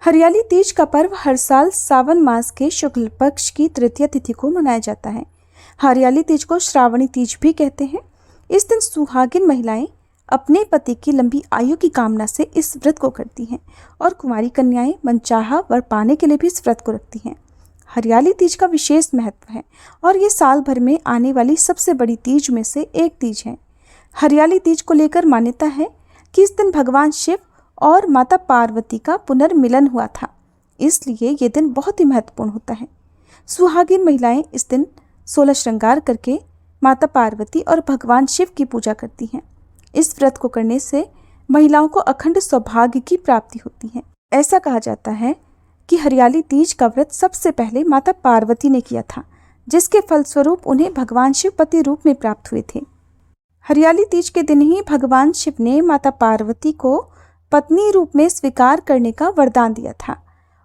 हरियाली तीज का पर्व हर साल सावन मास के शुक्ल पक्ष की तृतीया तिथि को मनाया जाता है। हरियाली तीज को श्रावणी तीज भी कहते हैं। इस दिन सुहागिन महिलाएं अपने पति की लंबी आयु की कामना से इस व्रत को करती हैं और कुंवारी कन्याएं मनचाहा वर पाने के लिए भी इस व्रत को रखती हैं। हरियाली तीज का विशेष महत्व है और ये साल भर में आने वाली सबसे बड़ी तीज में से एक तीज है। हरियाली तीज को लेकर मान्यता है कि इस दिन भगवान शिव और माता पार्वती का पुनर्मिलन हुआ था, इसलिए ये दिन बहुत ही महत्वपूर्ण होता है। सुहागिन महिलाएं इस दिन 16 श्रृंगार करके माता पार्वती और भगवान शिव की पूजा करती हैं। इस व्रत को करने से महिलाओं को अखंड सौभाग्य की प्राप्ति होती है। ऐसा कहा जाता है कि हरियाली तीज का व्रत सबसे पहले माता पार्वती ने किया था, जिसके फलस्वरूप उन्हें भगवान शिव पति रूप में प्राप्त हुए थे। हरियाली तीज के दिन ही भगवान शिव ने माता पार्वती को पत्नी रूप में स्वीकार करने का वरदान दिया था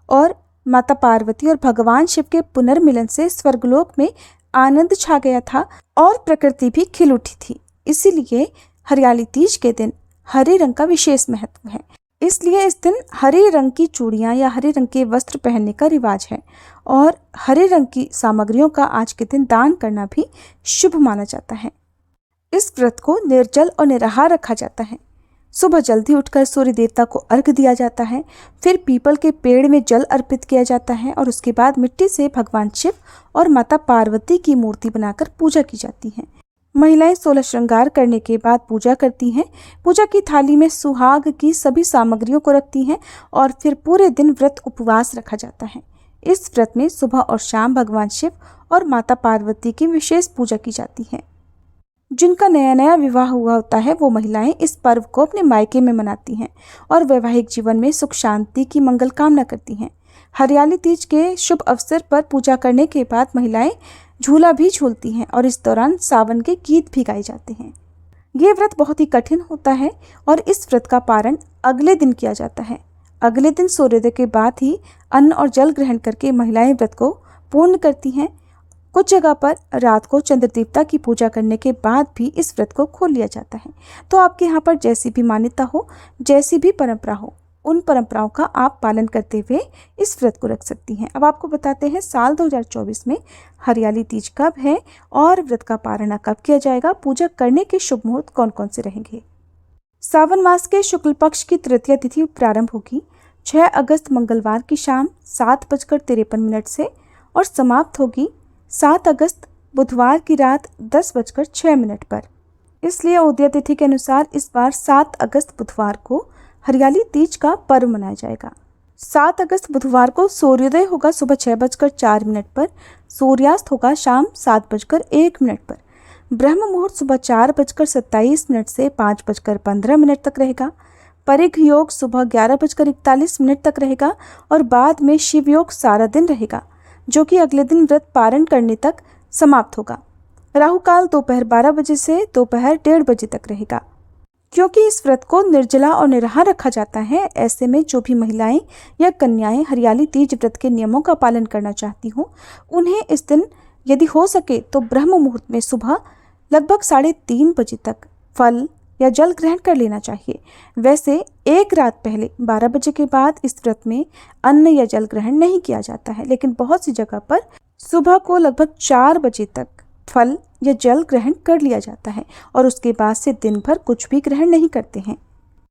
और माता पार्वती और भगवान शिव के पुनर्मिलन से स्वर्गलोक में आनंद छा गया था और प्रकृति भी खिल उठी थी। इसीलिए हरियाली तीज के दिन हरे रंग का विशेष महत्व है। इसलिए इस दिन हरे रंग की चूड़ियाँ या हरे रंग के वस्त्र पहनने का रिवाज है और हरे रंग की सामग्रियों का आज के दिन दान करना भी शुभ माना जाता है। इस व्रत को निर्जल और निराहार रखा जाता है। सुबह जल्दी उठकर सूर्य देवता को अर्घ्य दिया जाता है, फिर पीपल के पेड़ में जल अर्पित किया जाता है और उसके बाद मिट्टी से भगवान शिव और माता पार्वती की मूर्ति बनाकर पूजा की जाती है। महिलाएं 16 श्रृंगार करने के बाद पूजा करती हैं। पूजा की थाली में सुहाग की सभी सामग्रियों को रखती हैं और फिर पूरे दिन व्रत उपवास रखा जाता है। इस व्रत में सुबह और शाम भगवान शिव और माता पार्वती की विशेष पूजा की जाती है। जिनका नया नया विवाह हुआ होता है वो महिलाएं इस पर्व को अपने मायके में मनाती हैं और वैवाहिक जीवन में सुख शांति की मंगल कामना करती हैं। हरियाली तीज के शुभ अवसर पर पूजा करने के बाद महिलाएं झूला भी झूलती हैं और इस दौरान सावन के गीत भी गाए जाते हैं। ये व्रत बहुत ही कठिन होता है और इस व्रत का पारण अगले दिन किया जाता है। अगले दिन सूर्योदय के बाद ही अन्न और जल ग्रहण करके महिलाएं व्रत को पूर्ण करती हैं। कुछ जगह पर रात को चंद्र देवता की पूजा करने के बाद भी इस व्रत को खोल लिया जाता है। तो आपके यहाँ पर जैसी भी मान्यता हो, जैसी भी परंपरा हो, उन परंपराओं का आप पालन करते हुए इस व्रत को रख सकती हैं। अब आपको बताते हैं साल 2024 में हरियाली तीज कब है और व्रत का पारण कब किया जाएगा, पूजा करने के शुभ मुहूर्त कौन कौन से रहेंगे। सावन मास के शुक्ल पक्ष की तृतीया तिथि प्रारंभ होगी 6 अगस्त मंगलवार की शाम 7:53 से और समाप्त होगी 7 अगस्त बुधवार की रात 10:06 पर। इसलिए उदय तिथि के अनुसार इस बार 7 अगस्त बुधवार को हरियाली तीज का पर्व मनाया जाएगा। 7 अगस्त बुधवार को सूर्योदय होगा सुबह 6:04 पर, सूर्यास्त होगा शाम 7:01 पर। ब्रह्म मुहूर्त सुबह 4:27 से 5:15 तक रहेगा। परिघ योग सुबह 11:41 तक रहेगा और बाद में शिव योग सारा दिन रहेगा, जो कि अगले दिन व्रत पारण करने तक समाप्त होगा। राहु काल दोपहर 12 बजे से दोपहर 1:30 बजे तक रहेगा। क्योंकि इस व्रत को निर्जला और निराहार रखा जाता है, ऐसे में जो भी महिलाएं या कन्याएं हरियाली तीज व्रत के नियमों का पालन करना चाहती हों, उन्हें इस दिन यदि हो सके तो ब्रह्म मुहूर्त में सुबह लगभग 3:30 बजे तक फल या जल ग्रहण कर लेना चाहिए। वैसे एक रात पहले 12 बजे के बाद इस व्रत में अन्न या जल ग्रहण नहीं किया जाता है, लेकिन बहुत सी जगह पर सुबह को लगभग 4 बजे तक फल या जल ग्रहण कर लिया जाता है और उसके बाद से दिन भर कुछ भी ग्रहण नहीं करते हैं।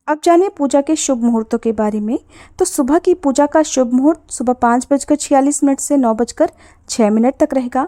अब जानिए पूजा के शुभ मुहूर्तों के बारे में। तो सुबह की पूजा का शुभ मुहूर्त सुबह 5:46 से 9:06 तक रहेगा।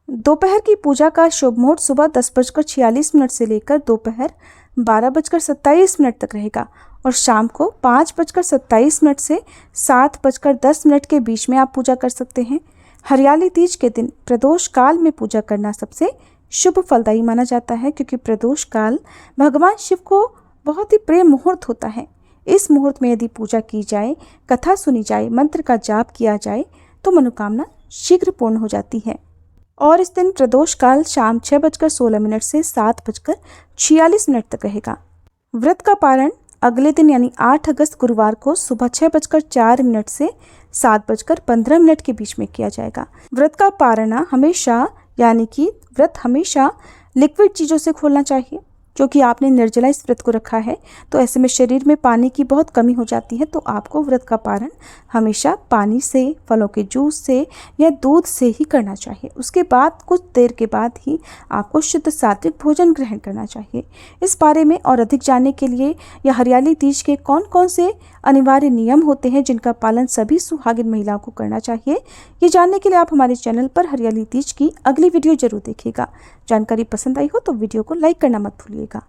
दोपहर की पूजा का शुभ मुहूर्त सुबह 10:46 से लेकर दोपहर 12:27 तक रहेगा और शाम को 5:27 से 7:10 के बीच में आप पूजा कर सकते हैं। हरियाली तीज के दिन प्रदोष काल में पूजा करना सबसे शुभ फलदायी माना जाता है, क्योंकि प्रदोष काल भगवान शिव को बहुत ही प्रिय मुहूर्त होता है। इस मुहूर्त में यदि पूजा की जाए, कथा सुनी जाए, मंत्र का जाप किया जाए तो मनोकामना शीघ्र पूर्ण हो जाती है। और इस दिन प्रदोष काल शाम 6:16 से 7:46 तक रहेगा। व्रत का पारण अगले दिन यानी 8 अगस्त गुरुवार को सुबह 6:04 से 7:15 के बीच में किया जाएगा। व्रत का पारणा हमेशा यानी कि व्रत हमेशा लिक्विड चीज़ों से खोलना चाहिए। क्योंकि आपने निर्जला इस व्रत को रखा है, तो ऐसे में शरीर में पानी की बहुत कमी हो जाती है। तो आपको व्रत का पारण हमेशा पानी से, फलों के जूस से या दूध से ही करना चाहिए। उसके बाद कुछ देर के बाद ही आपको शुद्ध सात्विक भोजन ग्रहण करना चाहिए। इस बारे में और अधिक जानने के लिए या हरियाली तीज के कौन कौन से अनिवार्य नियम होते हैं जिनका पालन सभी सुहागिन महिलाओं को करना चाहिए, ये जानने के लिए आप हमारे चैनल पर हरियाली तीज की अगली वीडियो जरूर देखिएगा। जानकारी पसंद आई हो तो वीडियो को लाइक करना मत भूलिएगा।